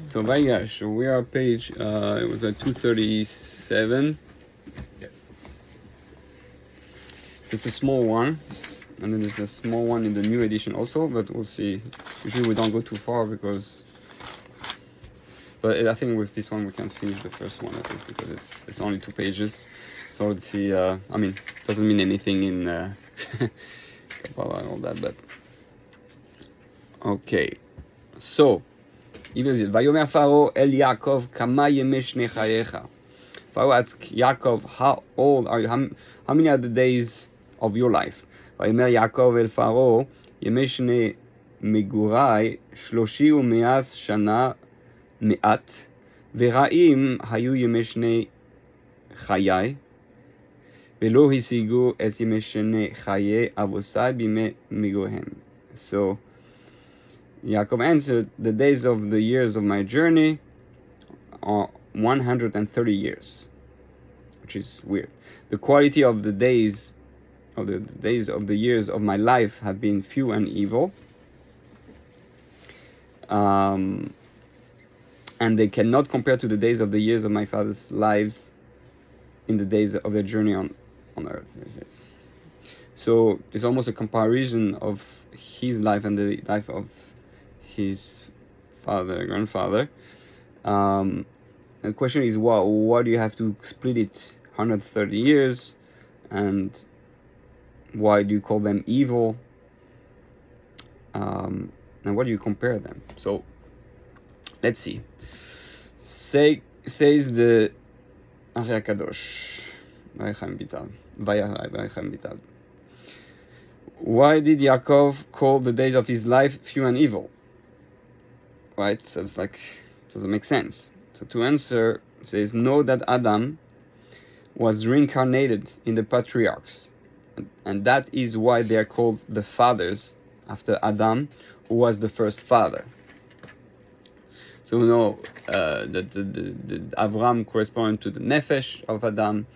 So Vayigash, we are page, it was 237. Yep. It's a small one, and then there's a small one in the new edition also, but we'll see. Usually we don't go too far but I think with this one we can finish the first one, I think, because it's only 2 pages. So let's see, doesn't mean anything in Kabbalah and all that, but okay. So, Vayomer Pharaoh El Yaakov Kama Yemei Shnei Chayecha. Pharaoh asked Yaakov, how old are you? How many are the days of your life? Vayomer Yaakov El Pharaoh Yemei Shnei Megurai 30 shana me'at ורעים היו ימי שני חיי ולא השיגו את ימי שני חיי אבותיי בימי מגוריהם. So Yaakov answered, the days of the years of my journey are 130 years, which is weird. The quality of the days of the years of my life have been few and evil, and they cannot compare to the days of the years of my father's lives in the days of their journey on earth. So it's almost a comparison of his life and the life of his grandfather. The question is, why do you have to split it 130 years, and why do you call them evil, and what do you compare them? So let's see. Says the Ari HaKadosh, why did Yaakov call the days of his life few and evil? Right? So it's like, doesn't make sense. So to answer, it says, know that Adam was reincarnated in the patriarchs, and that is why they are called the fathers after Adam, who was the first father. So we know that the Avram corresponds to the Nefesh of Adam,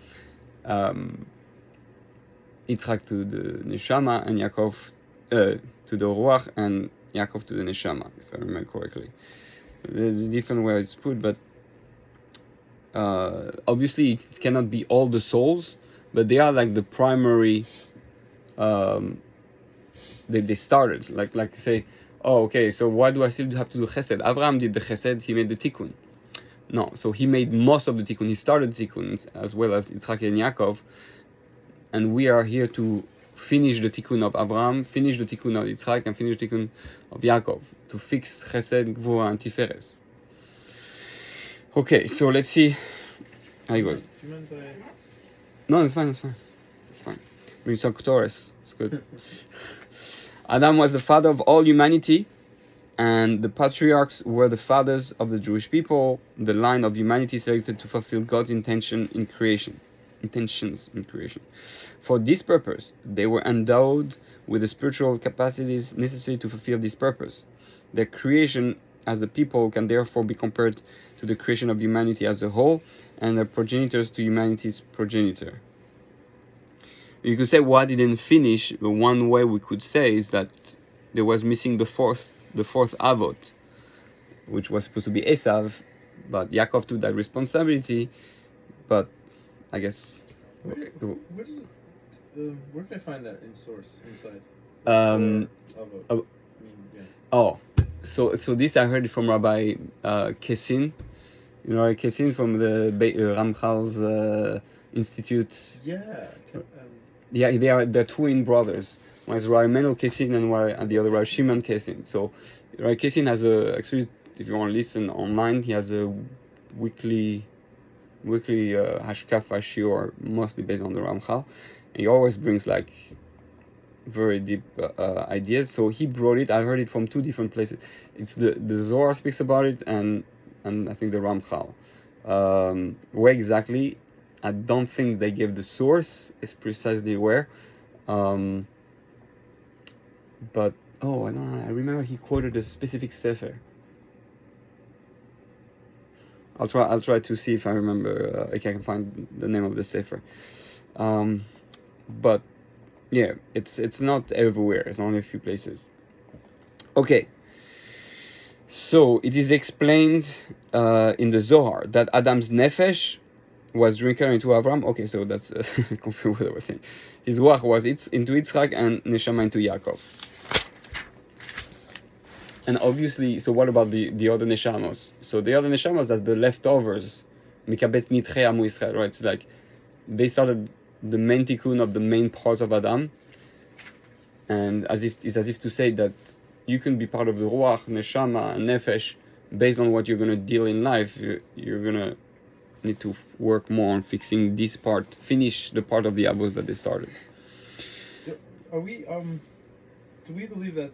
Yitzchak to the Neshama, and Yaakov to the Ruach, and Yaakov to the Neshama, if I remember correctly. There's a different way it's put, but obviously it cannot be all the souls, but they are like the primary. They started like say, oh, okay, so why do I still have to do chesed? Avraham did the chesed, he made the tikkun. No, so he made most of the tikkun. He started tikkun as well as Yitzchak and Yaakov, and we are here to finish the tikkun of Avraham, finish the tikkun of Yitzchak, and finish the tikkun of Yaakov, to fix chesed, gvura, and tiferes. Okay, so let's see. How you go? No, it's fine. It's fine. We saw Torres. It's good. Adam was the father of all humanity, and the patriarchs were the fathers of the Jewish people, the line of humanity selected to fulfill God's intentions in creation. For this purpose, they were endowed with the spiritual capacities necessary to fulfill this purpose. Their creation as a people can therefore be compared to the creation of humanity as a whole, and their progenitors to humanity's progenitor. You could say why didn't finish, but one way we could say is that there was missing the fourth avot, which was supposed to be Esav, but Yaakov took that responsibility. But I guess where can I find that in source inside? So this I heard it from Rabbi Kessin. You know, Kessin from the Ramchal's Institute. Yeah, they're twin brothers. One is Rabbi Menel Kessin and the other Rabbi Shimon Kessin. So Rabbi Kessin has actually, if you want to listen online, he has a weekly hashkafa shiur, mostly based on the Ramchal. And he always brings like very deep ideas. So he brought it. I heard it from 2 different places. It's the Zohar speaks about it, and I think the Ramchal. Where exactly? I don't think they gave the source. It's precisely where. But I don't know. I remember he quoted a specific sefer. I'll try to see if I remember. If I can find the name of the sefer. But yeah, it's not everywhere. It's only a few places. Okay. So it is explained in the Zohar that Adam's nefesh was reincarnated into Avram. Okay, so that's confused what I was saying. His ruach was into Yitzchak and neshama into Yaakov. And obviously, so what about the other neshamos? So the other neshamos are the leftovers. Mikabetz nitchei amu Israel, right? It's like they started the main tikkun of the main parts of Adam, and it's as if to say that you can be part of the ruach, neshama, and nefesh based on what you're gonna deal in life. You're gonna need to work more on fixing this part, finish the part of the avos that they started. Are we do we believe that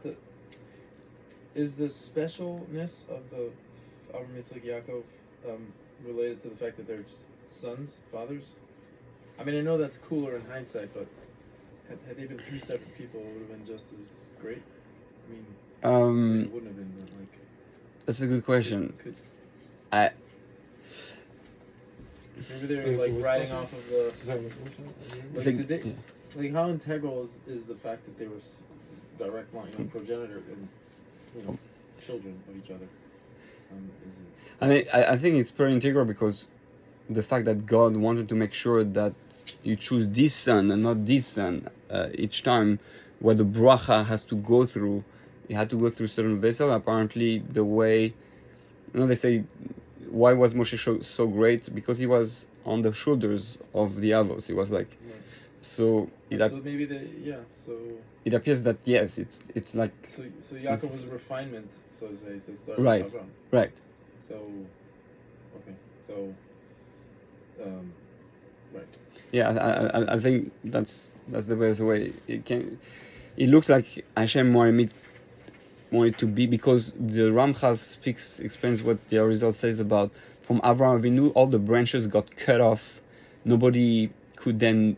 is the specialness of the Avram Yitzchak Yaakov related to the fact that they're sons, fathers? I mean, I know that's cooler in hindsight, but had they been three separate people, it would have been just as great. I mean, it wouldn't have been, but like. That's a good question. Maybe they're like riding off of the. Like how integral is the fact that they were direct line, progenitor and children of each other? I think it's pretty integral because the fact that God wanted to make sure that you choose this son and not this son each time, where the bracha has to go through, it had to go through certain vessel. Apparently, the way, they say, why was Moshe so great? Because he was on the shoulders of the avos. He was like, so it appears that yes, it's like. So Yaakov was a refinement, so to say. So it started right, with Avram. right. So, okay, so, right. Yeah, I think that's the best way. It looks like Hashem wanted to be, because the Ramchal explains what the Arizal says about from Avraham Avinu, all the branches got cut off. Nobody could then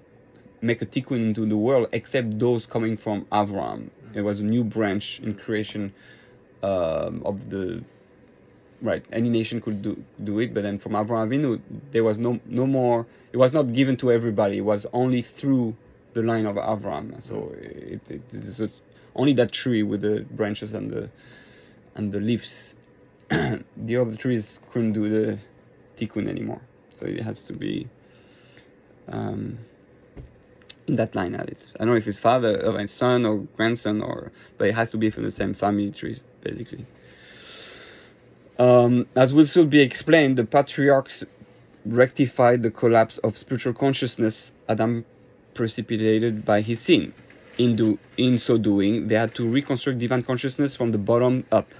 make a tikkun into the world except those coming from Avraham. It was a new branch in creation of the. Right, any nation could do it, but then from Avraham Avinu, there was no more. It was not given to everybody. It was only through the line of Avraham. So it is only that tree with the branches and the leaves. The other trees couldn't do the tikkun anymore. So it has to be in that line. I don't know if it's father or son or grandson, but it has to be from the same family tree, basically. As will soon be explained, the patriarchs rectified the collapse of spiritual consciousness Adam precipitated by his sin. In so doing, they had to reconstruct divine consciousness from the bottom up.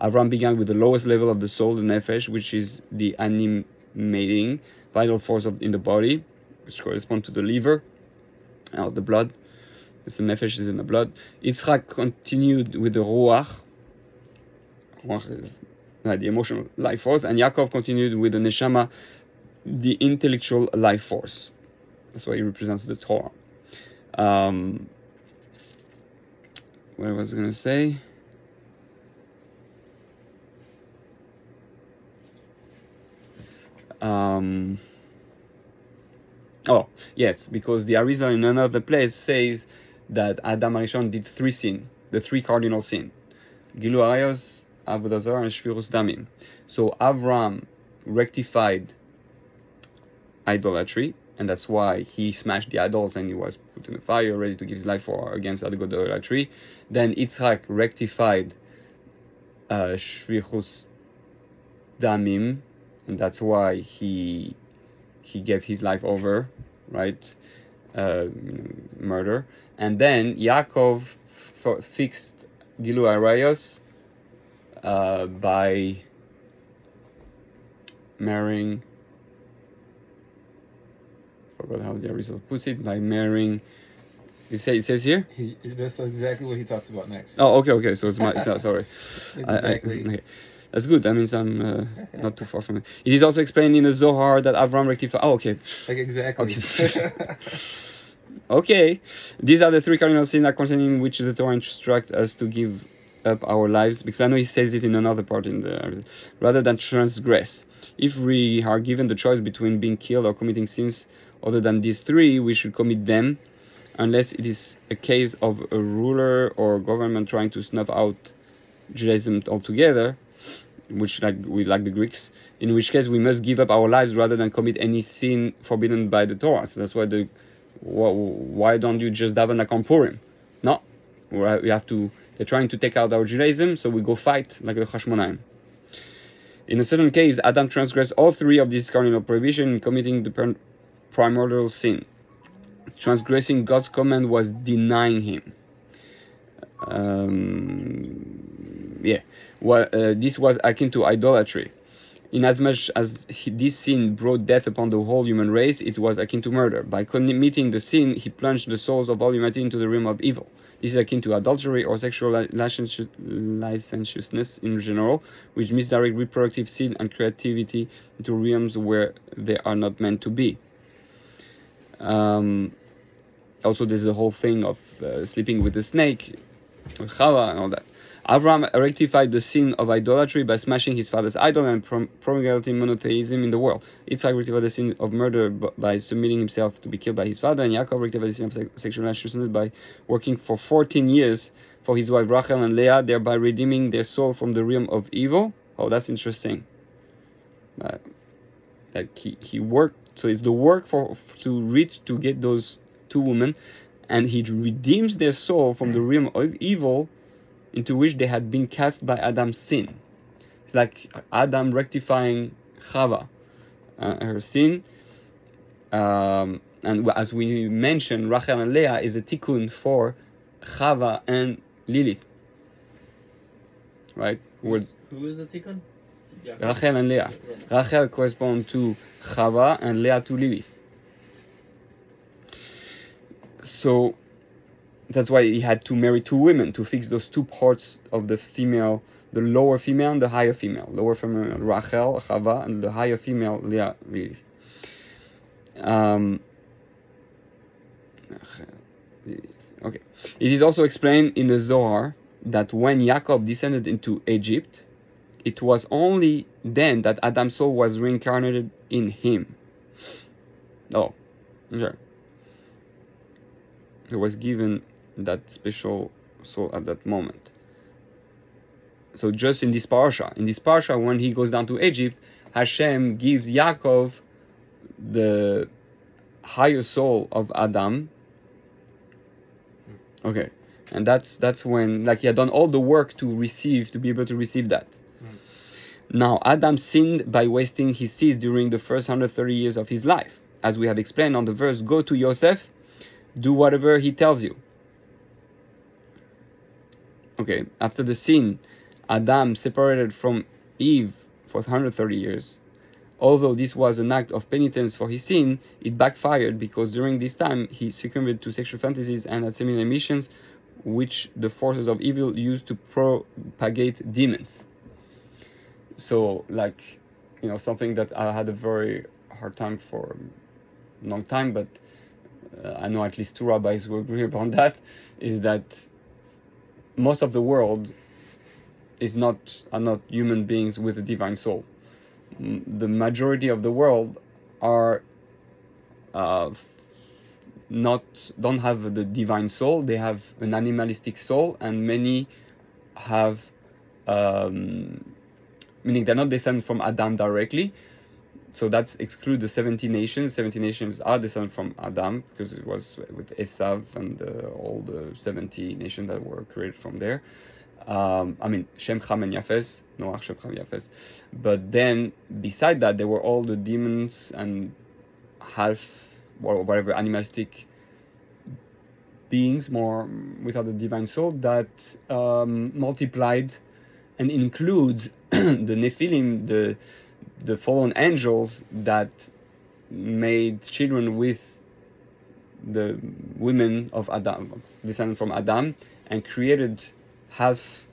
Avram began with the lowest level of the soul, the nefesh, which is the animating vital force in the body, which corresponds to the liver, the blood. The nefesh is in the blood. Yitzchak continued with the ruach. Ruach is the emotional life force, and Yaakov continued with the neshama, the intellectual life force. That's why he represents the Torah. What I was going to say? Oh, yes, because the Arizal in another place says that Adam Arishon did three sin, the three cardinal sin. Gilu Arayos, Avodah Zarah, and Shvirus Damim. So Avram rectified idolatry, and that's why he smashed the idols and he was put in the fire, ready to give his life against idolatry. Then Yitzchak rectified Shvirus Damim, and that's why he gave his life over, right? Murder. And then Yaakov fixed Gilu Arayos by marrying, forgot how the Arizal puts it, by marrying, it says here? That's exactly what he talks about next. Oh, okay, so it's not, sorry. Exactly. Okay. That's good, that means I'm not too far from it. It is also explained in the Zohar that Avram rectified, okay. Like exactly. Okay. Okay, these are the three cardinal sins concerning which the Torah instructs us to give up our lives, because I know he says it in another part in the rather than transgress. If we are given the choice between being killed or committing sins other than these three, we should commit them, unless it is a case of a ruler or government trying to snuff out Judaism altogether. which like the Greeks, in which case we must give up our lives rather than commit any sin forbidden by the Torah. So that's why why don't you just daven like on Purim? No, we have to. They're trying to take out our Judaism, so we go fight like the Hashmonaim. In a certain case, Adam transgressed all three of these cardinal prohibitions in committing the primordial sin. Transgressing God's command was denying Him. This was akin to idolatry. Inasmuch as this sin brought death upon the whole human race, it was akin to murder. By committing the sin, he plunged the souls of all humanity into the realm of evil. This is akin to adultery or sexual licentiousness in general, which misdirect reproductive sin and creativity into realms where they are not meant to be. Also, there's the whole thing of sleeping with the snake, with Chava and all that. Abraham rectified the sin of idolatry by smashing his father's idol and promulgating monotheism in the world. Yitzhak rectified the sin of murder by submitting himself to be killed by his father, and Yaakov rectified the sin of sexual licentiousness by working for 14 years for his wife Rachel and Leah, thereby redeeming their soul from the realm of evil. Oh, that's interesting. Like he worked, so it's the work to get those two women, and he redeems their soul from the realm of evil into which they had been cast by Adam's sin. It's like Adam rectifying Chava, her sin. And as we mentioned, Rachel and Leah is a tikkun for Chava and Lilith. Right? Who is the tikkun? Rachel and Leah. Rachel corresponds to Chava and Leah to Lilith. So that's why he had to marry two women to fix those two parts of the female, the lower female and the higher female. Lower female Rachel, Chava, and the higher female Leah, Lilith. Okay. It is also explained in the Zohar that when Yaakov descended into Egypt, it was only then that Adam's soul was reincarnated in him. Oh, okay. He was given that special soul at that moment. So just in this parasha, when he goes down to Egypt, Hashem gives Yaakov the higher soul of Adam. Okay, and that's when, like, he had done all the work to be able to receive that. Now, Adam sinned by wasting his seeds during the first 130 years of his life. As we have explained on the verse, go to Yosef, do whatever he tells you. Okay, after the sin, Adam separated from Eve for 130 years. Although this was an act of penitence for his sin, it backfired because during this time he succumbed to sexual fantasies and had similar missions which the forces of evil used to propagate demons. So, like, something that I had a very hard time for a long time, but I know at least two rabbis will agree upon that, is that most of the world are not human beings with a divine soul. The majority of the world are don't have the divine soul. They have an animalistic soul, and many have, meaning they're not descended from Adam directly. So that's exclude the 70 nations. 70 nations are descended from Adam because it was with Esav and all the 70 nations that were created from there. Shem, Ham, and Yafes, Noach, Shem, Ham, Yafes. But then, beside that, there were all the demons and whatever animalistic beings, more without the divine soul, that multiplied and includes the Nephilim, the fallen angels that made children with the women of Adam, descended from Adam, and created half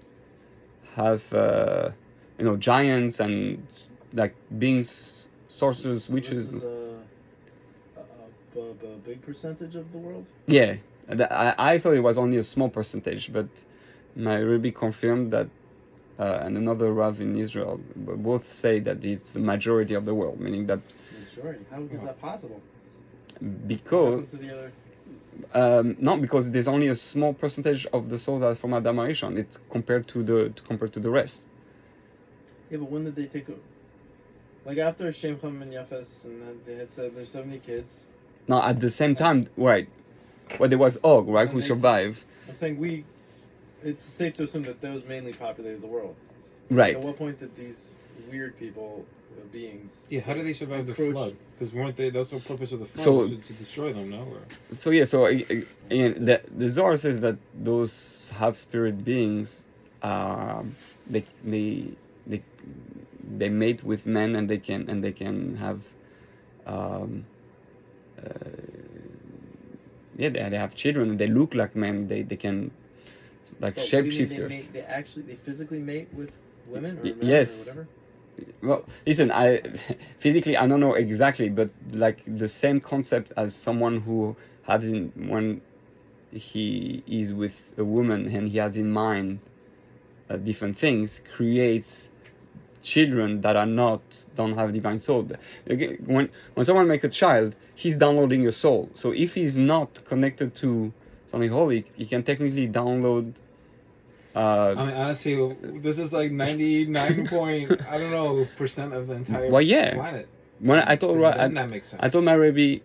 giants and like beings, sorcerers, witches. This is a big percentage of the world? Yeah, I thought it was only a small percentage, but my Rebbe confirmed that, and another Rav in Israel both say that it's the majority of the world, meaning that. Majority? How is that possible? Because. No, because there's only a small percentage of the souls that are from Adam Arishon. It's compared to the rest. Yeah, but when did they take over? Like after Shem, Ham, and Yafes, and they had said there's so many kids. No, at the same time, right? Well, there was Og, right, who they- survived. I'm saying it's safe to assume that those mainly populated the world. So Right. At what point did these weird people, beings? Yeah, how did they survive the approach- flood? Because weren't they? That's the whole purpose of the flood, So- was to destroy them, no? Or So yeah, so again, the Zohar says that those half spirit beings, they they mate with men and they can have, uh, yeah, they have children and they look like men. They can like But what do you mean shapeshifters. they physically mate with women or men Yes. or whatever. Well, listen, I physically I don't know exactly, but like the same concept as someone who has in when he is with a woman and he has in mind different things creates children that don't have divine soul. Again, when someone makes a child, he's downloading a soul. So if he's not connected to something holy, he can technically download. I mean, honestly, this is like 99 point I don't know percent of the entire Well, yeah. planet. When I told Then that makes sense. I told my rabbi,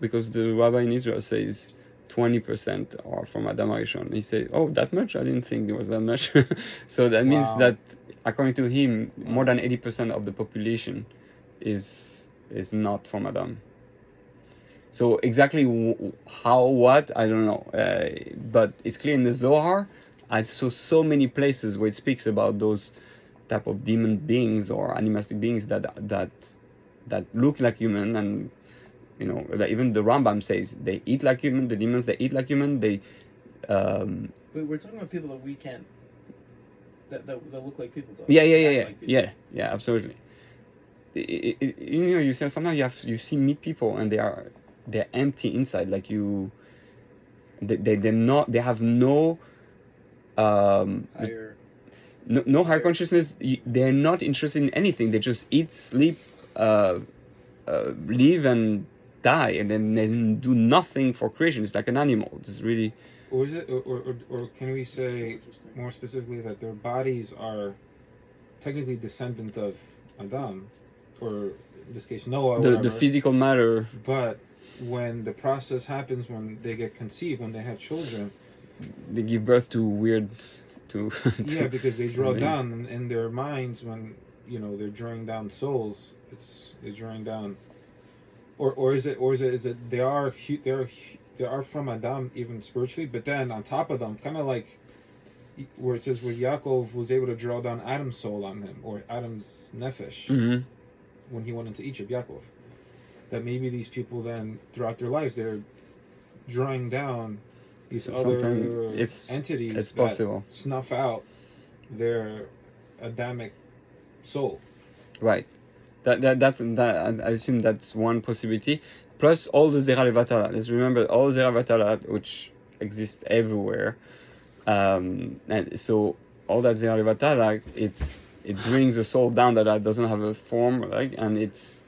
because the rabbi in Israel says 20% are from Adam Arishon. He said, "Oh, that much? I didn't think there was that much." So that means Wow. that, according to him, more than 80% of the population is not from Adam. So exactly how, what, I don't know. But it's clear in the Zohar. I saw so many places where it speaks about those type of demon beings or animalistic beings that look like human, and that even the Rambam says they eat like human. The demons, they eat like human. They We're talking about people that we can't. That look like people. To us, yeah, act like people. yeah, absolutely. You see sometimes you see meet people and they're empty inside, like they have no Higher. no higher consciousness. They're not interested in anything. They just eat, sleep, live and die, and then they do nothing for creation. It's like an animal. It's really Or is it, or can we say more specifically that their bodies are technically descendant of Adam, or in this case Noah, or the whatever, physical matter. but when the process happens, when they get conceived, when they have children, They give birth to weird to yeah, because they draw I mean, down in their minds when they're drawing down souls. They're drawing down, or is it they are from Adam even spiritually, but then on top of them, kind of like where it says where Yaakov was able to draw down Adam's soul on him, or Adam's nefesh, mhm. when he went into Egypt, Yaakov. That maybe these people then throughout their lives they're drawing down these other entities it's that possible. snuff out their Adamic soul. Right. That I assume that's one possibility. Plus all the Zera Levatala. Let's remember all Zera Levatala which exist everywhere. And so all that Zera Levatala, it brings the soul down that doesn't have a form, right? And it says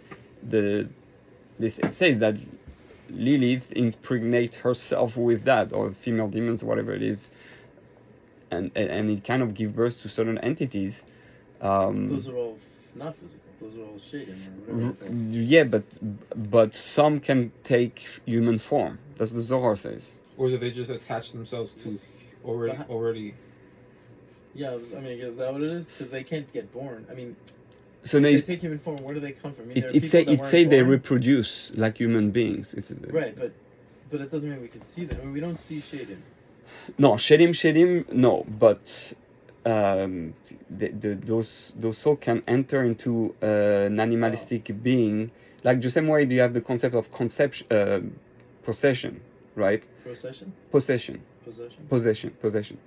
that Lilith impregnates herself with that, or female demons, whatever it is, and it kind of gives birth to certain entities. Those are all not physical. Those are all shaken or whatever. Yeah, but some can take human form. That's the Zohar says. Or do they just attach themselves to already? Yeah, I mean, is that what it is? Because they can't get born. I mean, So they they take human form. Where do they come from? I mean, there are it people say that it weren't say they born. reproduce like human beings. Right, but it doesn't mean we can see them. I mean, we don't see Shadim. No, Shedim, no, but those soul can enter into an animalistic being, like the same way you have the concept of possession, right? Procession? Possession. Possession?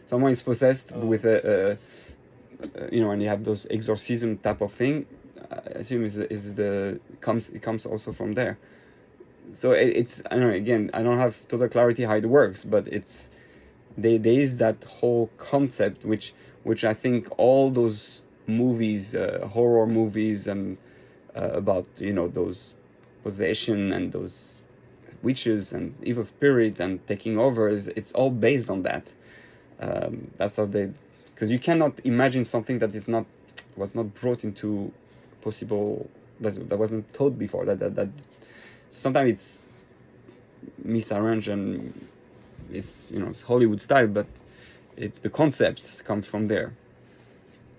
Someone is possessed Oh. with and you have those exorcism type of thing. I assume it comes also from there. So it's I don't know. Again, I don't have total clarity how it works, but there is that whole concept which I think all those movies, horror movies, and about those possession and those witches and evil spirit and taking over, it's all based on that. That's how because you cannot imagine something that is not was not brought into possible, that wasn't taught before. That sometimes it's misarranged and it's it's Hollywood style, but it's the concepts comes from there.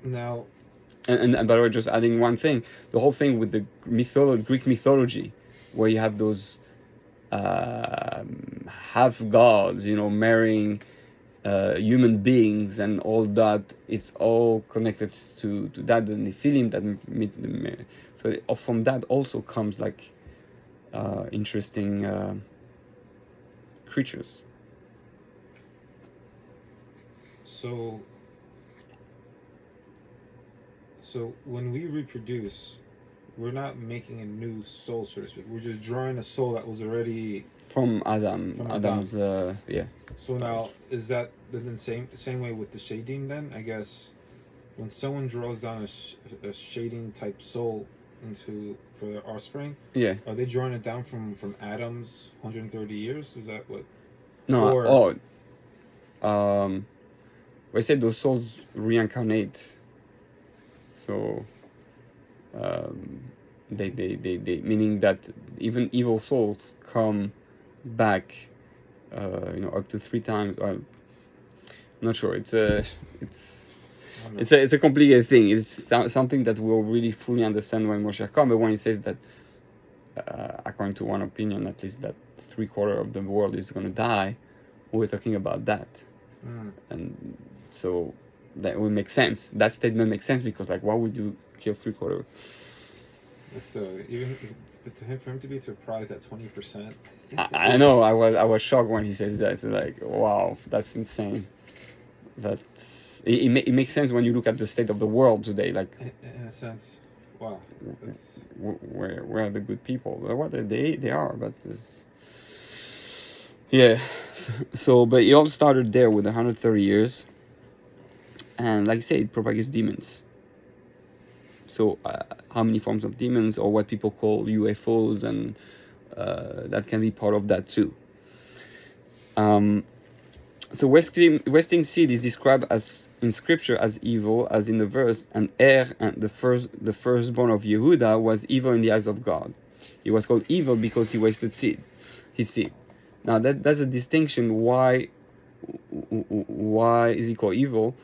Now, And by the way, just adding one thing, the whole thing with the Greek mythology, where you have those half gods, marrying human beings and all that, it's all connected to that, the Nephilim, so from that also comes like interesting creatures. So when we reproduce, we're not making a new soul, so to speak. We're just drawing a soul that was already From Adam. From Adam's yeah. So now, is that the same way with the shading then? I guess when someone draws down a shading type soul for their offspring, Yeah. are they drawing it down from Adam's 130 years? Is that what? No. I said those souls reincarnate. So they meaning that even evil souls come back up to 3 times. I'm not sure. It's a complicated thing. It's something that we'll really fully understand when Moshe comes. But when he says that, according to one opinion, at least that 3/4 of the world is going to die, we're talking about that. And so that will make sense. That statement makes sense because, like, why would you kill 3/4? Even for him to be surprised at 20%. I know. I was shocked when he says that. It's like, wow, that's insane. It makes sense when you look at the state of the world today. Like, in a sense, wow. Where are the good people? What they are, but yeah. So, but it all started there with 130 years, and like I say, it propagates demons. So, how many forms of demons, or what people call UFOs, and that can be part of that too. So wasting seed is described as in scripture as evil, as in the verse, and and the firstborn of Yehuda was evil in the eyes of God. He was called evil because he wasted his seed. Now that's a distinction. Why is he called evil?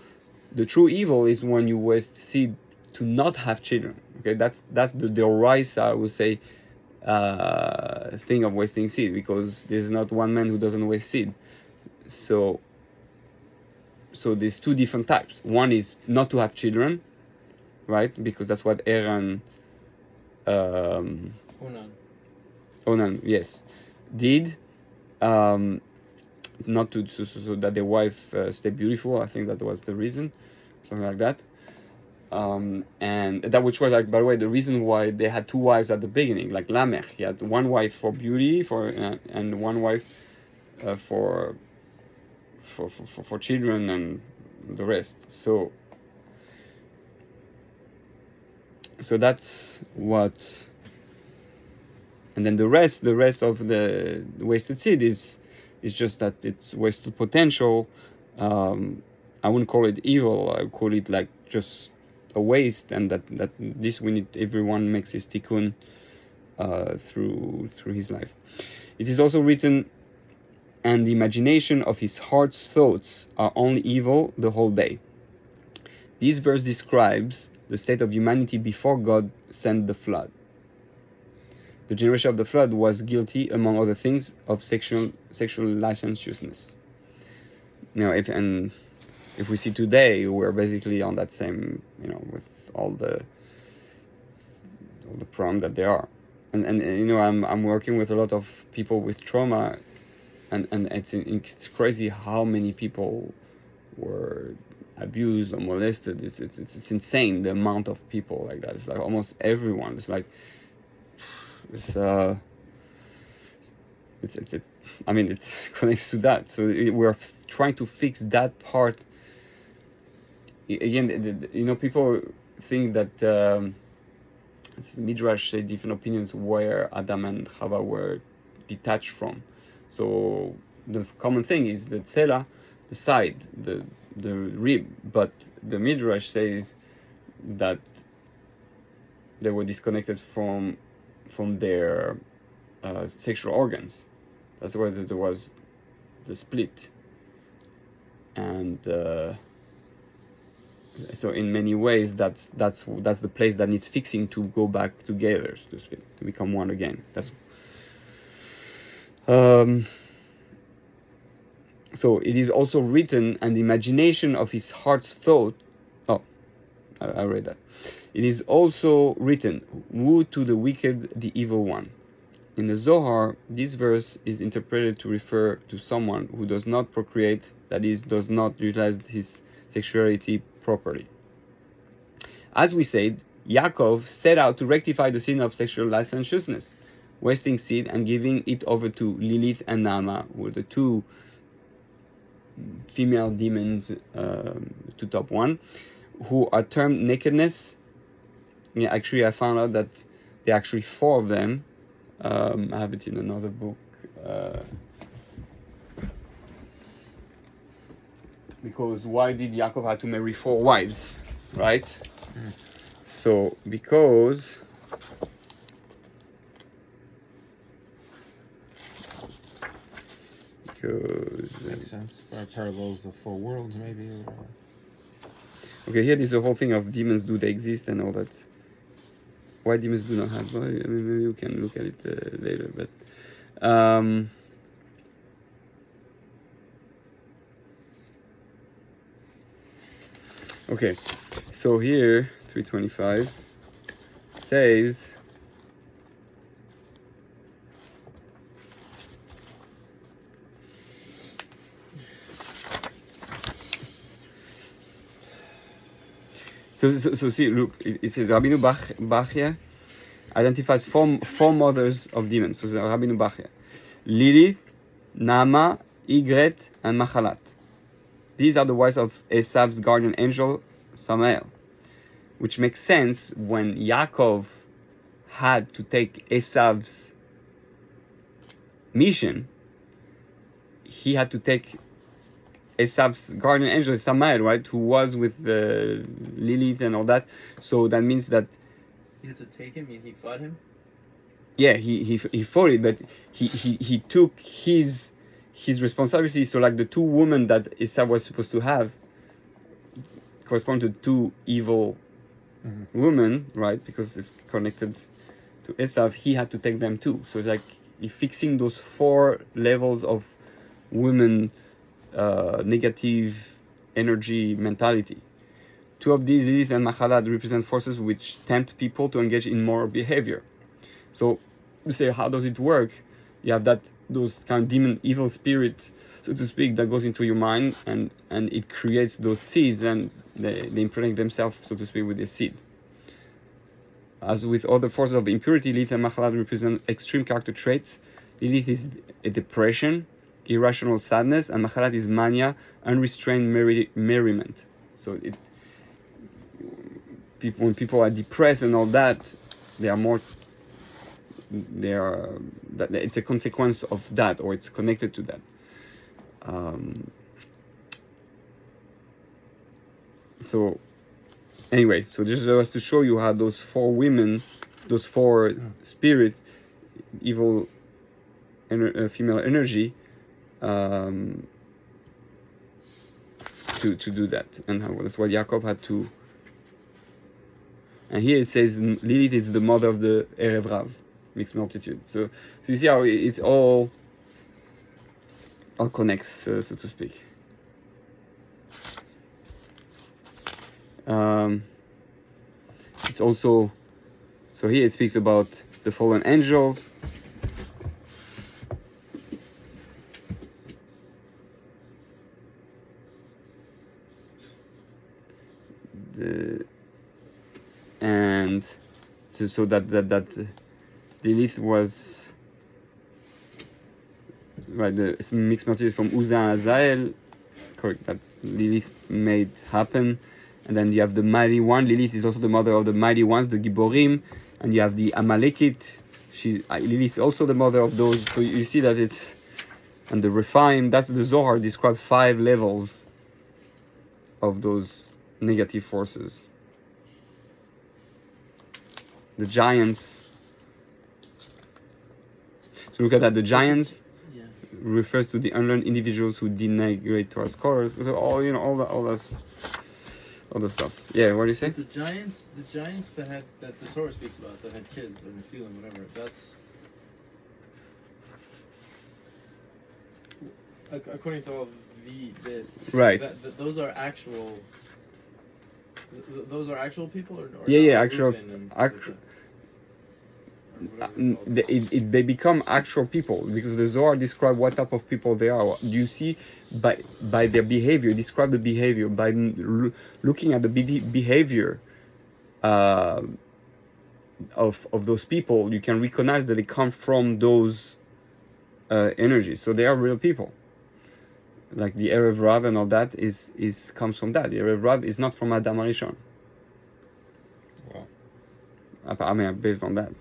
The true evil is when you waste seed to not have children. Okay, that's the Oraisa, I would say, thing of wasting seed, because there's not one man who doesn't waste seed. So there's 2 different types. One is not to have children, right? Because that's what Aaron, Onan, yes, did. Not to so that their wife stay beautiful. I think that was the reason, something like that. And that, which was, like, by the way, the reason why they had 2 wives at the beginning, like Lamech. He had one wife for beauty, and one wife for children and the rest. So that's what. And then the rest of the wasted seed is just that it's wasted potential. I wouldn't call it evil. I would call it like just a waste, and that this we need. Everyone makes his tikkun through his life. It is also written, and the imagination of his heart's thoughts are only evil the whole day. This verse describes the state of humanity before God sent the flood. The generation of the flood was guilty, among other things, of sexual licentiousness. If we see today, we're basically on that same, with all the problem that there are, and I'm working with a lot of people with trauma, and it's crazy how many people were abused or molested. It's insane, the amount of people like that. It's like almost everyone. It's like it connects to that. So we're trying to fix that part. Again, people think that Midrash say different opinions where Adam and Chava were detached from. So the common thing is the tzela, the side, the rib, but the Midrash says that they were disconnected from their sexual organs. That's why there was the split. And so in many ways, that's the place that needs fixing to go back together, so to speak, to become one again. That's so it is also written, and the imagination of his heart's thought. Oh, I read that. It is also written, woe to the wicked, the evil one. In the Zohar, this verse is interpreted to refer to someone who does not procreate, that is, does not utilize his sexuality properly. As we said, Yaakov set out to rectify the sin of sexual licentiousness, wasting seed and giving it over to Lilith and Naamah, who were the two female demons, to top one, who are termed nakedness. Yeah, actually, I found out that there are actually 4 of them. I have it in another book. Because why did Yaakov have to marry 4 wives, right? So because Makes sense. Parallels the 4 worlds, maybe. Okay, here is the whole thing of demons. Do they exist and all that? Why demons do not have body? I mean, maybe you can look at it later, but okay. So here, 325 says. So see, look, it says Rabbeinu Bachya identifies four mothers of demons. So Rabbeinu Bachya, Lilith, Naamah, Ygret, and Machalat. These are the wives of Esav's guardian angel, Samael, which makes sense when Yaakov had to take Esav's mission. He had to take Esav's guardian angel, Samael, right, who was with Lilith and all that. So that means that you had to take him. He fought him. Yeah, he fought it, but he took his responsibility. So like the 2 women that Esav was supposed to have correspond to 2 evil women, right? Because it's connected to Esav. He had to take them too. So it's like fixing those 4 levels of women. Negative energy mentality. 2 of these, Lilith and Machalat, represent forces which tempt people to engage in moral behavior. So you say, how does it work? You have those kind of demon, evil spirit, so to speak, that goes into your mind, and it creates those seeds, and they impregnate themselves, so to speak, with the seed. As with other forces of impurity, Lilith and Machalat represent extreme character traits. Lilith is a depression, irrational sadness, and Machalat is mania, unrestrained merriment. So when people are depressed and all that, it's a consequence of that, or it's connected to that. So anyway, so this was to show you how those 4 women, those 4 spirit, evil female energy, to do that, and that's what Yaakov had to. And here it says Lilith is the mother of the Erev Rav, mixed multitude. So you see how it all connects, so to speak. It's also, so here it speaks about the fallen angels. And so that Lilith was right, the mixed multitude from Uzzah and Azael, correct, that Lilith made happen. And then you have the mighty one. Lilith is also the mother of the mighty ones, the Giborim. And you have the Amalekite. Lilith is also the mother of those. So you see that it's, and the Rephaim, that's the Zohar describes 5 levels of those negative forces. the giants. So look at that. The giants Yeah. refers to the unlearned individuals who denigrate Torah scholars. So all the stuff. Yeah, what do you say? The giants that the Torah speaks about, that had kids, the Nephilim, whatever. That's according to all this. Right. Those are actual. Those are actual people, or Yeah, not? actual. Reuben and stuff like that. Or whatever they're called. They become actual people because the Zohar describe what type of people they are. Do you see by their behavior? Describe the behavior by looking at the behavior of those people. You can recognize that they come from those energies. So they are real people. Like the Erev Rav and all that is comes from that. The Erev Rav is not from Adam Arishon. Wow. I mean, based on that.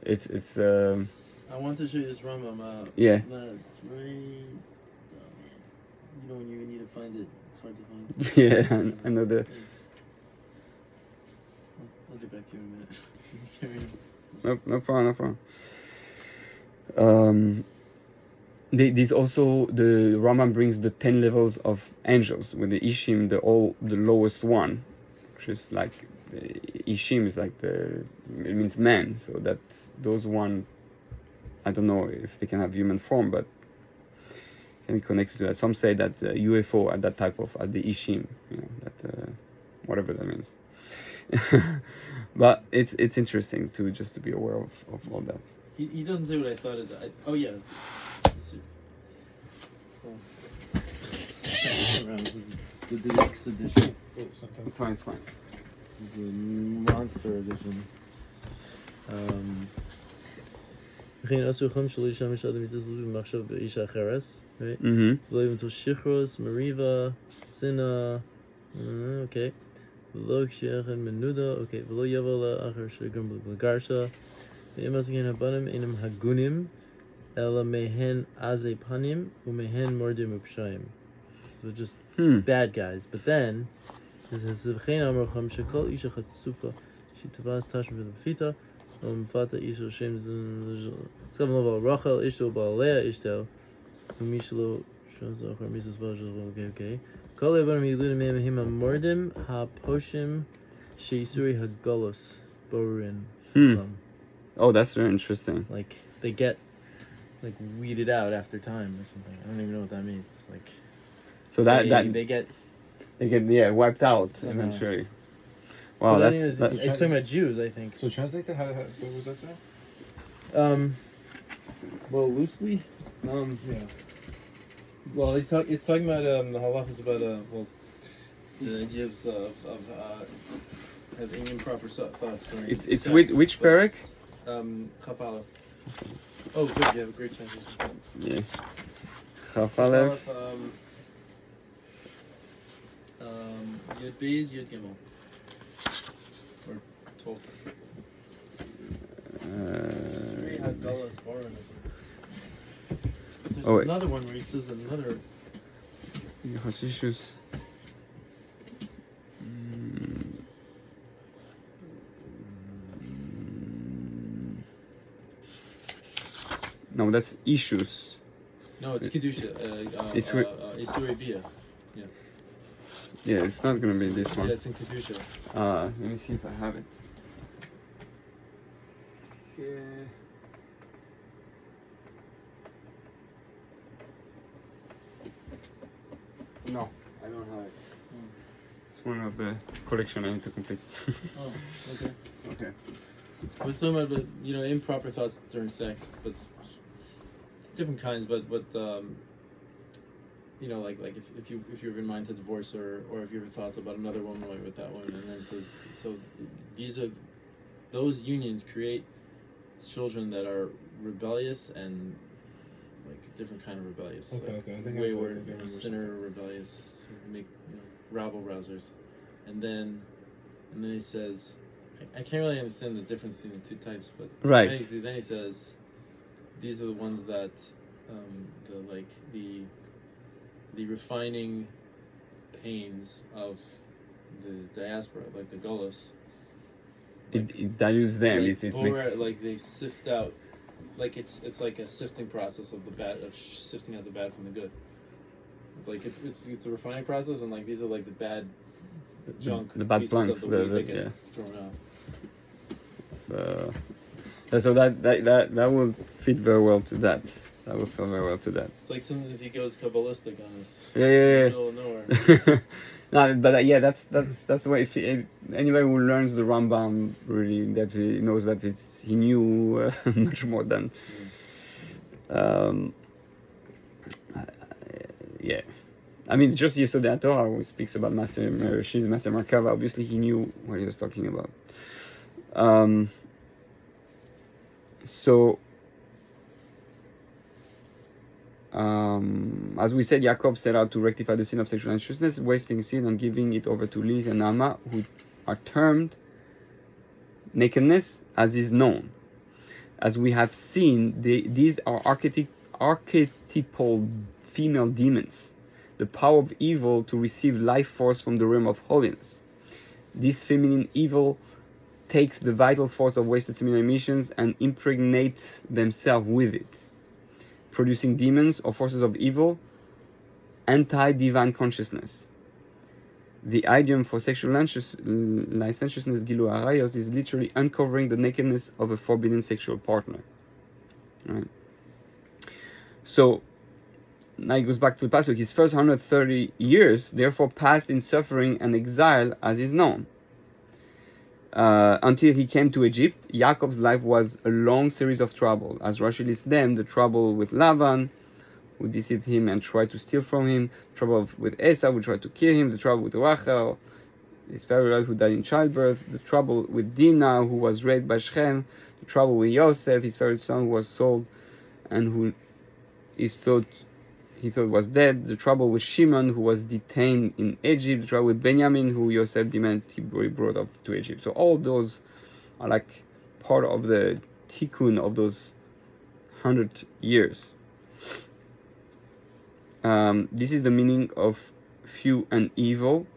It's I want to show you this Rambam. Yeah. That's right. Oh man, you know when you need to find it, it's hard to find. yeah, another. Thanks. I'll get back to you in a minute. No problem. There's also the Rambam brings the 10 levels of angels with the Ishim, the lowest one, which is like Ishim is like it means man. So that those one, I don't know if they can have human form, but can be connected to that. Some say that UFO are that type of the Ishim, that whatever that means. But it's interesting to be aware of all that. He doesn't say what I thought. Oh yeah. This is the deluxe edition. Oh, sometimes. It's fine. The monster edition. וכן אסור חום שלא ישמש אדם מתזלו במחשב באיש האחרס, right? ולא יבנתו שכרוס, מריבה, שנאה, okay. ולא כשיחד מנודה, okay. ולא יבוא לאחר שגם בגרשה. ואם עסקין הבנים אינם הגונים, אלא מהן עזי פנים ומהן מורדים ופשעים. So they're just bad guys. But then, it says, וכן אמר חם שכל איש החצופה שתבס תשם ולפיתה ומפתה איש השם סכם לבוא רחל אשתו בעליה אשתו ומי שלא שזו אחר מיסוס בז'ו אוקיי כל איברים ילודים מהם הם המורדים הפושים שאיסורי הגולוס בורין some. Oh, that's very interesting. Like they get like weeded out after time or something. I don't even know what that means. Like So they get wiped out Somehow. eventually. Well, Wow, it's talking about Jews, I think. So translate that. So what does that say? Well, loosely. Yeah. Well, it's talking about the halachas about the ideas of having improper thoughts during it's sex, which parak? Chaf Aleph. Oh, good. You have a great translation. Yeah. Chaf Aleph. Yud Beis, Yud Gimel. Or 12. There's Oh, wait. another one where he says another. Issues. No, that's issues. No, it's Kedusha. It's Isurei Bia. Yeah, it's not gonna be this Yeah, one. it's in Kedusha. Let me see if I have it. No, I don't have it. It's one of the collection I need to complete. Oh, okay. Okay. I was talking about improper thoughts during sex, but different kinds. But like if you're in mind to divorce or if you have thoughts about another woman with that woman, and then it says so those unions create children that are rebellious and like a different kind of rebellious. Okay, like I think wayward, I sinner, rebellious, make rabble rousers, and then he says, I can't really understand the difference between the two types, but Right. then he says, these are the ones that the refining pains of the diaspora, like the gullus, it dilutes them. Like, It or makes like they sift out, like it's like a sifting process of the bad, of sifting out the bad from the good. Like it's a refining process, and like these are like the bad junk, the bad pieces plants. of the weed that Yeah. get thrown out. So that will fit very well to that. That will fit very well to that. It's like sometimes he goes Kabbalistic on us. Yeah. In the middle of nowhere. No, but yeah, that's why if anybody who learns the Rambam really that he knows that he knew much more than. Yeah, I mean just yesterday at Torah who speaks about Maser Rishis, Maser Merkava. Obviously he knew what he was talking about. As we said, Yaakov set out to rectify the sin of sexual anxiousness, wasting sin and giving it over to Leah and Nama, who are termed nakedness, as is known. As we have seen, these are archetypal female demons, the power of evil to receive life force from the realm of holiness. This feminine evil takes the vital force of wasted seminal emissions and impregnates themselves with it, producing demons or forces of evil, anti-divine consciousness. The idiom for sexual licentiousness, Gilu Arayos, is literally uncovering the nakedness of a forbidden sexual partner. Right. So, now it goes back to the pasuk. His first 130 years, therefore, passed in suffering and exile, as is known. Until he came to Egypt, Yaakov's life was a long series of trouble. As Rashi lists them, the trouble with Lavan, who deceived him and tried to steal from him, trouble with Esau, who tried to kill him, the trouble with Rachel, his favorite wife, who died in childbirth, the trouble with Dinah, who was raped by Shechem, the trouble with Yosef, his favorite son, who was sold and who he thought was dead, the trouble with Shimon, who was detained in Egypt, the trouble with Benjamin, who Yosef demanded he be brought up to Egypt. So all those are like part of the tikkun of those 100 years. This is the meaning of few and evil.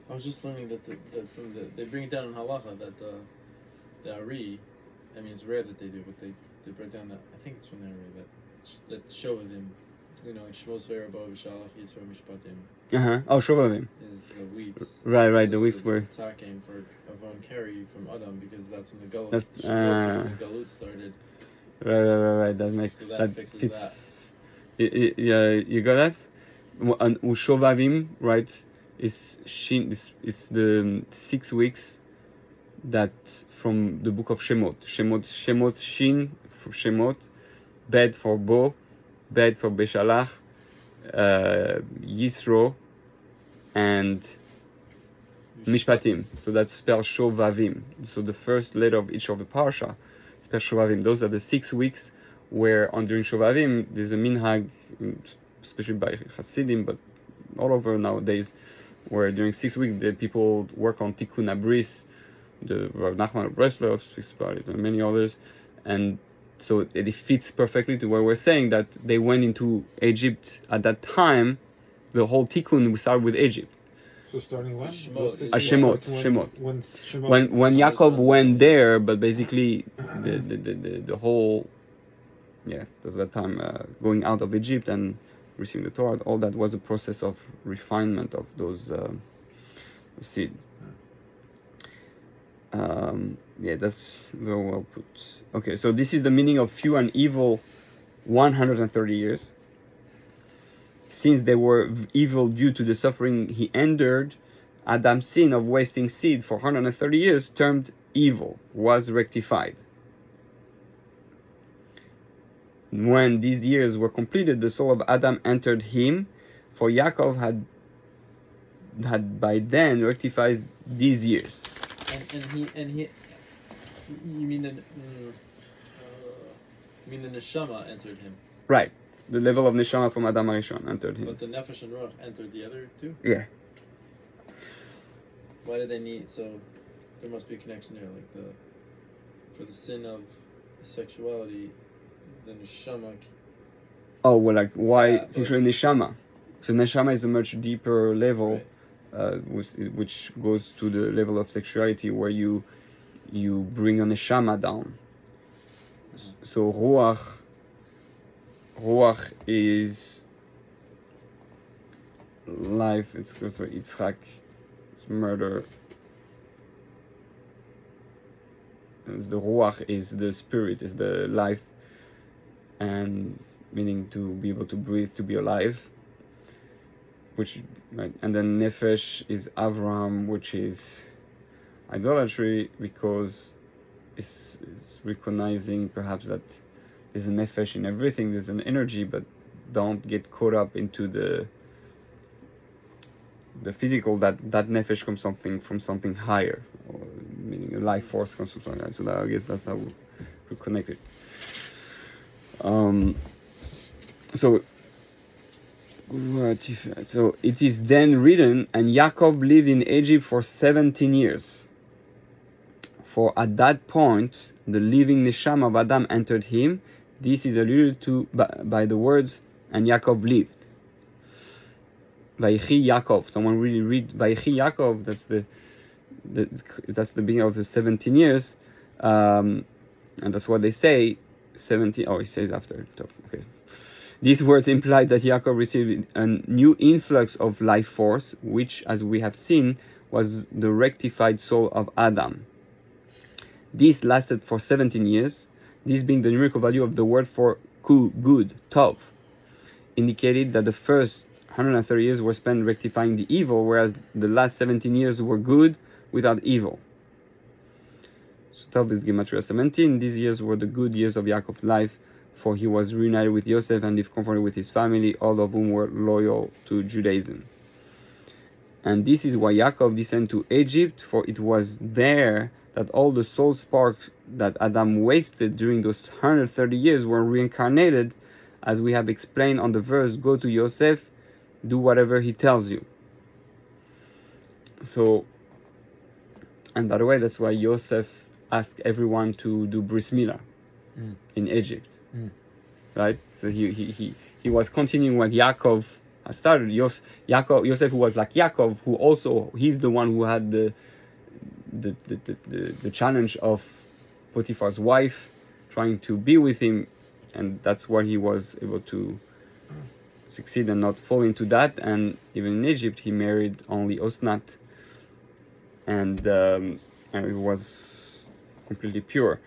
I was just learning that they bring it down in halacha that the Ari, I mean it's rare that they do, but they bring down that, I think it's from the Ari, that Shovavim, you know, like Shmos Verabo Vishalach Yisro Mishpatim. Oh, Shovavim. Is the weeks. Right, so the weeks were. Attacking for Avon Kerry from Adam because that's when the Galut, That's, Galut started. Right. That makes So that fixes fits. Yeah, you got that. And Ushovavim, right? Is Shin? It's the 6 weeks that from the book of Shemot. Shemot Shin for Shemot. Bet for Bo, Bet for Beshalach, Yisro, and Mishpatim. So that's spelled Shovavim. So the first letter of each of the parsha spells Shovavim. Those are the 6 weeks where during Shovavim there's a minhag, especially by Hasidim, but all over nowadays, where during 6 weeks the people work on Tikkun Abris. The Rav Nachman of Breslov speaks about it, and many others, and so it fits perfectly to what we're saying, that they went into Egypt at that time. The whole tikkun started with Egypt. So starting when? Shemot. When Shemot Yaakov was went there, but basically the whole, there's that time going out of Egypt and receiving the Torah. All that was a process of refinement of those seed. That's very well put. Okay, so this is the meaning of few and evil 130 years. Since they were evil due to the suffering he endured, Adam's sin of wasting seed for 130 years, termed evil, was rectified. When these years were completed, the soul of Adam entered him, for Yaakov had by then rectified these years. And he you mean the neshama entered him? Right. The level of neshama from Adam Arishon entered him. But the nefesh and ruach entered the other two? Yeah. Why did they need, so there must be a connection there, like for the sin of sexuality, the neshama. Oh, well, like why sexual neshama? So neshama is a much deeper level, right. which goes to the level of sexuality where you bring a neshama down. So ruach is life. It's Yitzchak, it's murder. As the ruach is the spirit, is the life, and meaning to be able to breathe, to be alive. Which, right, and then nefesh is Avram, which is idolatry, because it's recognizing perhaps that there's a nefesh in everything, there's an energy, but don't get caught up into the physical, that nefesh comes from something higher, or meaning a life force comes from something higher. So that, I guess that's how we connect it. So it is then written, and Yaakov lived in Egypt for 17 years. For at that point, the living neshama of Adam entered him. This is alluded to by the words, and Yaakov lived. Vayichi Yaakov. Someone really read Vayichi Yaakov. That's the beginning of the 17 years, and that's what they say. 17. Oh, he says after. Okay. These words imply that Yaakov received a new influx of life force, which, as we have seen, was the rectified soul of Adam. This lasted for 17 years, this being the numerical value of the word for good, tov, indicated that the first 130 years were spent rectifying the evil, whereas the last 17 years were good without evil. So tov is Gematria 17. These years were the good years of Yaakov's life, for he was reunited with Yosef and lived comfortably with his family, all of whom were loyal to Judaism. And this is why Yaakov descended to Egypt, for it was there that all the soul sparks that Adam wasted during those 130 years were reincarnated, as we have explained on the verse, go to Yosef, do whatever he tells you. So, and by the way, that's why Yosef asked everyone to do bris milah in Egypt. Right? So he was continuing what Yaakov has started. Yosef, who was like Yaakov, who also, he's the one who had the challenge of Potiphar's wife trying to be with him, and that's where he was able to succeed and not fall into that. And even in Egypt, he married only Osnat, and it was completely pure.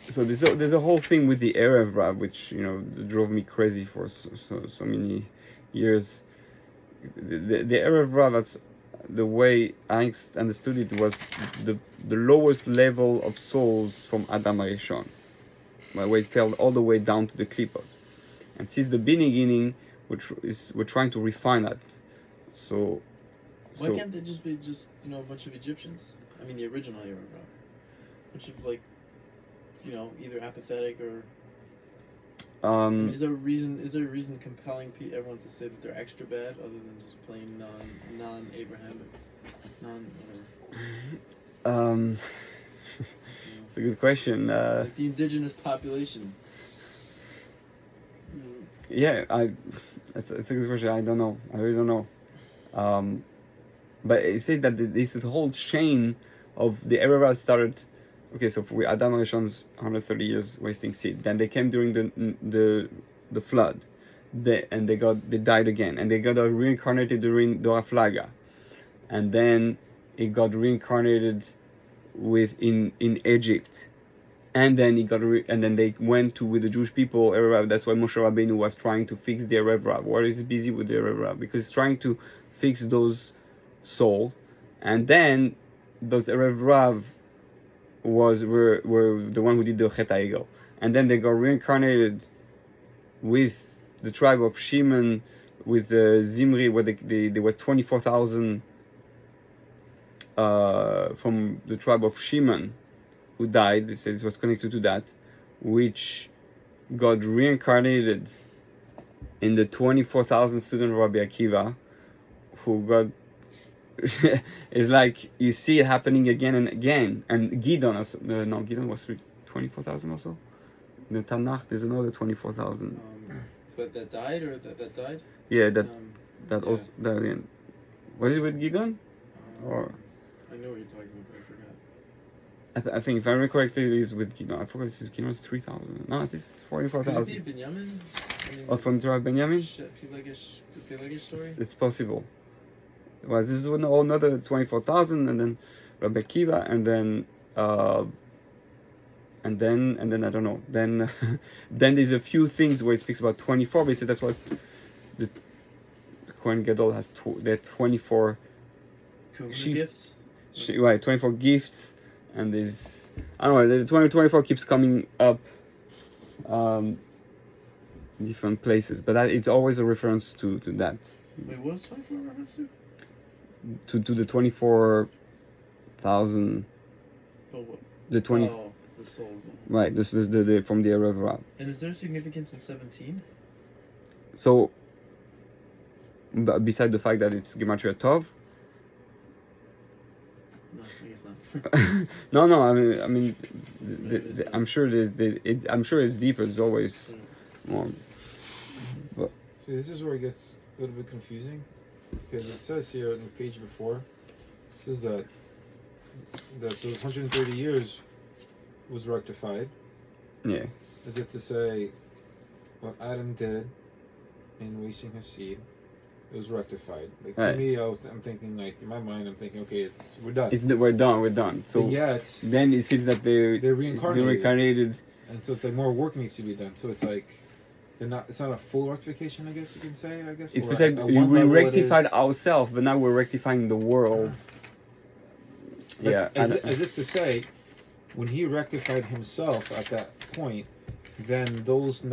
So there's a whole thing with the Erev Rav, which drove me crazy for so many years. The Erev Rav, that's the way I understood it, was the lowest level of souls from Adam HaRishon, where it fell all the way down to the Klippos. And since the beginning, we're trying to refine that. So why can't they just be a bunch of Egyptians? I mean, the original Erev Rav, a bunch of either apathetic or. I mean, is there a reason compelling everyone to say that they're extra bad, other than just plain non-Abrahamic, whatever? It's a good question. Like the indigenous population. Yeah, it's a good question. I don't know. I really don't know. But it says that this whole chain of the Erev started. Okay, so for Adam HaRishon's 130 years wasting seed. Then they came during the flood, they died again, and they got reincarnated during Dor HaFlaga, and then it got reincarnated in Egypt, and then and then they went with the Jewish people. Erev. That's why Moshe Rabbeinu was trying to fix the Erev Rav. Why is he busy with the Erev Rav? Because he's trying to fix those souls, and then those Erev Rav were the one who did the Chet HaEgel, and then they got reincarnated with the tribe of Shimon, with Zimri, where they were 24,000 from the tribe of Shimon who died. They said it was connected to that, which got reincarnated in the 24,000 students of Rabbi Akiva, who got. It's like you see it happening again and again. And Gidon also, Gidon was 24,000 also. In the Tanakh, there's another 24,000. But that died, or that died? Yeah, that Yeah. also that was it with Gideon? Or I know what you're talking about, but I forgot. I think if I remember correctly, it is with Gideon. I forgot Gideon was 3,000. No, it is Could it 44,000. be Benjamin? Oh, from Torah Benjamin? The Pelegish story? It's possible. Well, this is another 24,000, and then Rabbi Kiva, and then I don't know. Then then there's a few things where it speaks about 24, but he said that's what the Kohen Gadol has. There are 24 gifts. Right, 24 gifts, and there's I don't know. The 24 keeps coming up, different places, but it's always a reference to that. Wait, what's 24 reference to the 24,000. But what? The 20. Oh, the souls. Right. This was the from the Erev. And is there significance in 17? So, beside the fact that it's Gematria Tov. No, I guess not. No. I mean, I'm sure I'm sure it's deeper. It's always more. But See, this is where it gets a little bit confusing, because it says here on the page before, it says that those 130 years was rectified, yeah. as if to say what Adam did in wasting his seed, it was rectified. Like to Right. me, I'm thinking, like in my mind, I'm thinking, okay, we're done. We're done. So but yet then it seems that they're reincarnated, and so it's like more work needs to be done. So it's like it's not a full rectification, I guess you can say. It's Or because at one we level rectified ourselves, but now we're rectifying the world. Like, Yeah. as if to say, when he rectified himself at that point, then those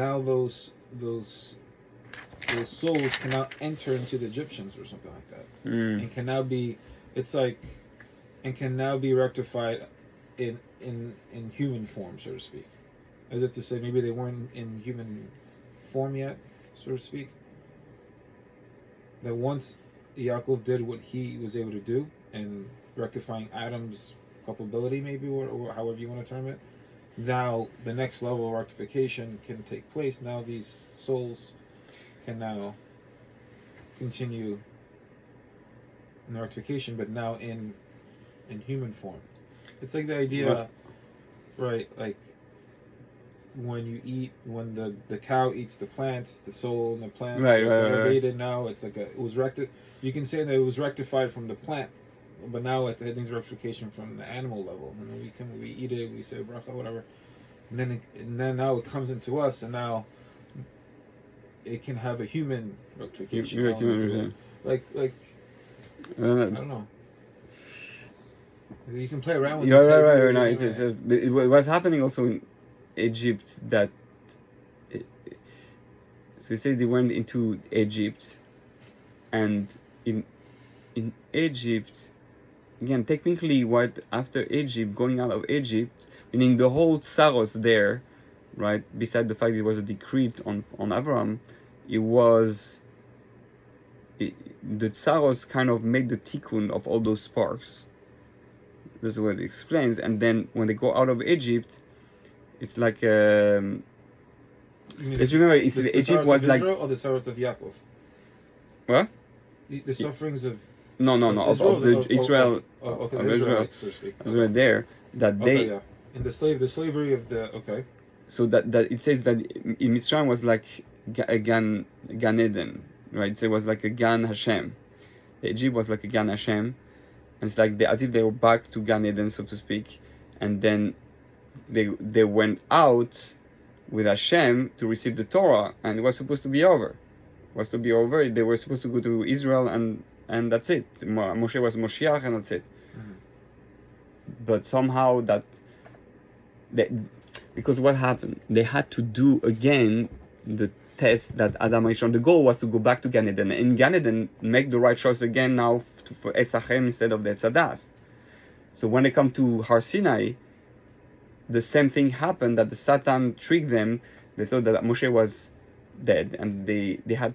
souls can now enter into the Egyptians or something like that, and can now be, can now be rectified in human form, so to speak, as if to say maybe they weren't in human form yet, so to speak. That once Yaakov did what he was able to do, and rectifying Adam's culpability, maybe, or however you want to term it, now the next level of rectification can take place. Now these souls can now continue in rectification, but now in human form. It's like the idea, right? Like when the cow eats the plant, the soul in the plant gets elevated. Now it's like you can say that it was rectified from the plant, but now I think it's rectification from the animal level. And we eat it, we say bracha, whatever, and then now it comes into us, and now it can have a human rectification. Like I don't know. You can play around with it. Right. No, it was happening also in Egypt. That so you say they went into Egypt, and in Egypt, again, technically, what after Egypt, going out of Egypt, meaning the whole Tsaros there, right? Beside the fact it was a decree on Abraham, it was the Tsaros kind of made the tikkun of all those sparks. That's what it explains. And then when they go out of Egypt, it's like let's remember, Egypt was like Israel or the sorrows of Yaakov. What? The sufferings of no of Israel. Okay, of Israel, so to speak. Israel there that they in the slavery of the So that it says that in Mitzrayim was like a Gan Eden, right? So it was like a Gan Hashem. Egypt was like a Gan Hashem, and it's like as if they were back to Gan Eden, so to speak, and then they went out with Hashem to receive the Torah, and it was supposed to be over. They were supposed to go to Israel, and that's it. Moshe was Moshiach, and that's it. Mm-hmm. But somehow because what happened? They had to do again the test that Adam Rishon. The goal was to go back to Gan Eden. In Gan Eden, make the right choice again now for Etz Hachem instead of the Etz Hadas. So when they come to Har Sinai, the same thing happened, that the Satan tricked them. They thought that Moshe was dead, and they had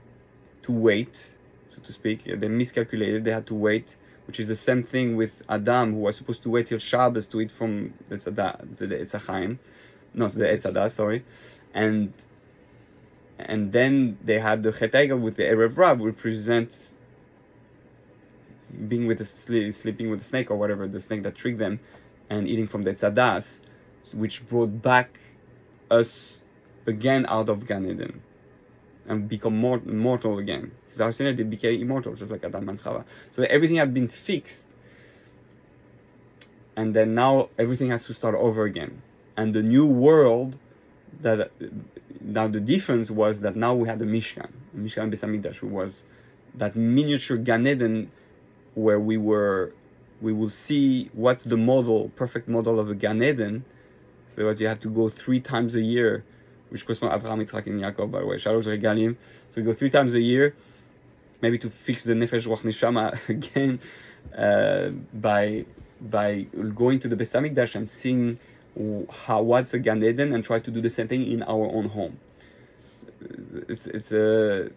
to wait, so to speak. They miscalculated. They had to wait, which is the same thing with Adam, who was supposed to wait till Shabbos to eat from the Etz Chaim, not the Etz Hadas, sorry. And and then they had the Chet Egel with the Erev Rav, represents being with sleeping with the snake or whatever, the snake that tricked them, and eating from the Tzadas, which brought back us again out of Gan Eden and become mortal again. Because our sinner, they became immortal, just like Adam and Chava. So everything had been fixed, and then now everything has to start over again. And the new world, that now the difference was that now we had the Mishkan Beis Hamikdash, who was that miniature Gan Eden, where we will see what's the perfect model of a Gan Eden. So that you have to go 3 times a year, which corresponds to Avraham, Yitzchak, and Yaakov, by the way, Shalosh Regalim. So you go 3 times a year, maybe to fix the Nefesh Ruach Neshama again, by going to the Beis Hamikdash and seeing what's a Gan Eden, and try to do the same thing in our own home. It's a.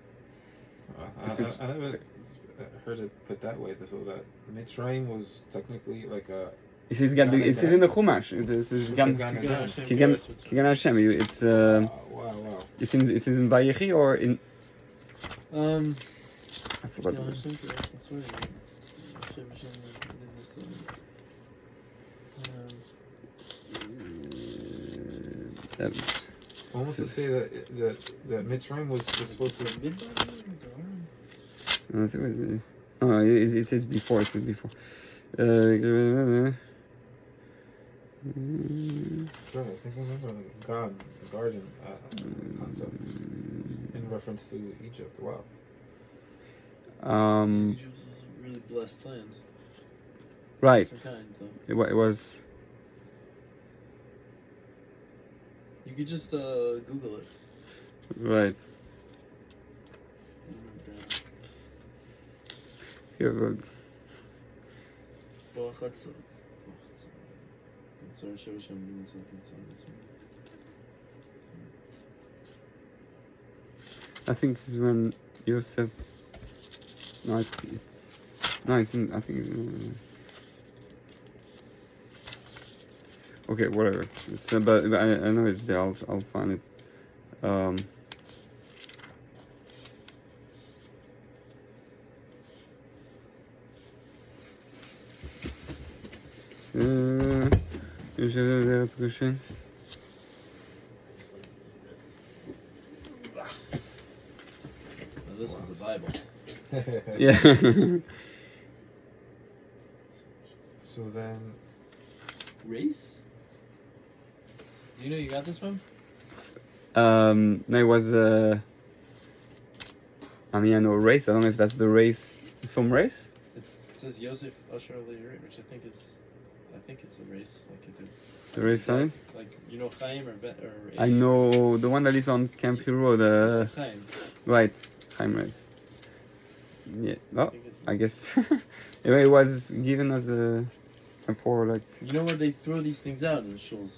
I never heard it put that way. So that Mitzrayim was technically like a. It is in the Chumash. This is Gan Hashem. It's wow. It's in Vayechi or in. I forgot. Almost to say that Mitzrayim was supposed to. It says before. It says before. Sure, I think I remember the garden concept in reference to Egypt. Wow. Egypt was a really blessed land. Right. Kind, It was. You could just Google it. Right. Here, good. I think this is when Yosef. No, it's in, I think. Okay, whatever. It's but I know it's there. I'll find it. That's a question. This is the Bible. Yeah. So then. Race? Do you know you got this from? No, it was. I mean, I know race. I don't know if that's the race. It's from race. It says Yosef Usher Leir, which I think it's a race. Like if it, The race sign. like you know Chaim or I know the one that is on Camp Hill Road. Chaim. Right, Chaim race. Yeah. Oh, I think it's- I guess. Anyway, it was given as a poor like. You know where they throw these things out in shuls?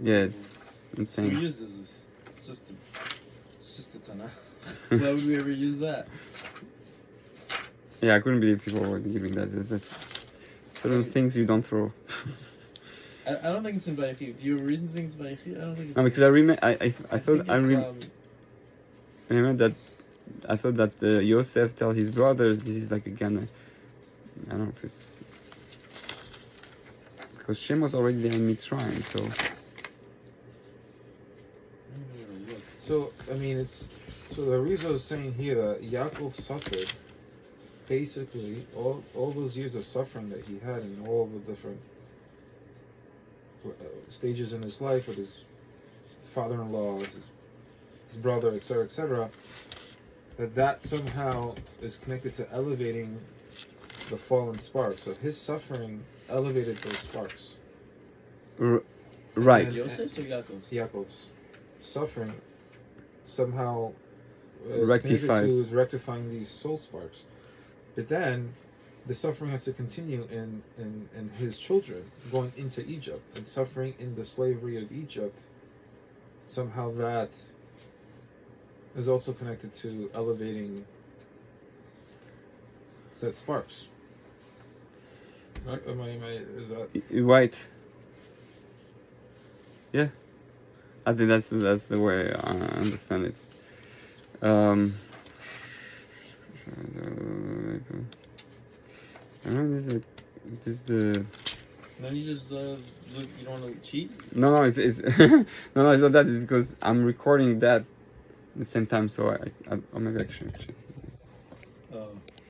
Yeah, it's Who insane. uses this? It's just a Tanakh. Why would we ever use that? Yeah, I couldn't believe people were giving that. That's certain things you don't throw. I don't think it's in Vayechi. Do you have a reason to think it's Vayechi? I don't think it's. No, because I remember. I thought think I it's, remember that. I thought that Yosef tell his brother this is like a Ghana. I don't know if it's because Shem was already there in Mitzrayim, so. So I mean, it's so the Rizzo is saying here that Yaakov suffered basically all those years of suffering that he had in all the different stages in his life with his father-in-law, his brother, etc., that somehow is connected to elevating the fallen spark. So his suffering elevated those sparks. Right. And Yosef's or Yaakov's? Yaakov's suffering somehow Rectified. is rectifying these soul sparks. But then the suffering has to continue in his children going into Egypt and suffering in the slavery of Egypt. Somehow that is also connected to elevating set sparks. Right? Is that Right. Yeah. I think that's the way I understand it. I don't know, this is the. Then you just look. You don't want to cheat. No, it's no, it's not that. It's because I'm recording that at the same time, so I maybe I should check.